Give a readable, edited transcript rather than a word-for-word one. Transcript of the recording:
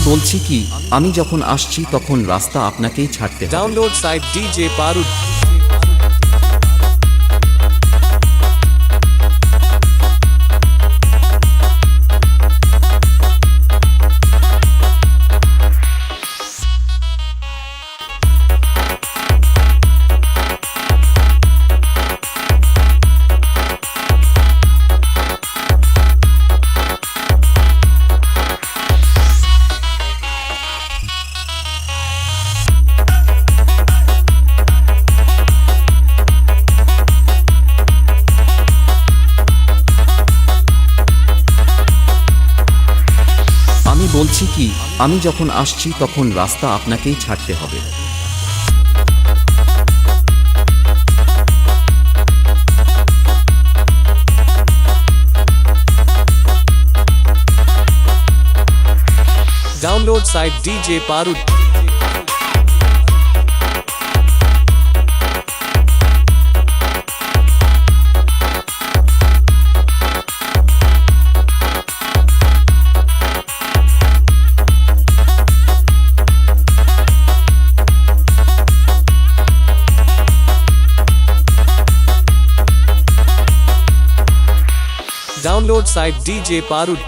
বলছি কি, আমি যখন আসছি তখন রাস্তা আপনাকেই ছাড়তে হবে। Download site DJ Parud. আমি বলছি কি, আমি যখন আসছি তখন রাস্তা আপনাকেই ছাড়তে হবে। Download site DJ Parud. Download site DJ Parud.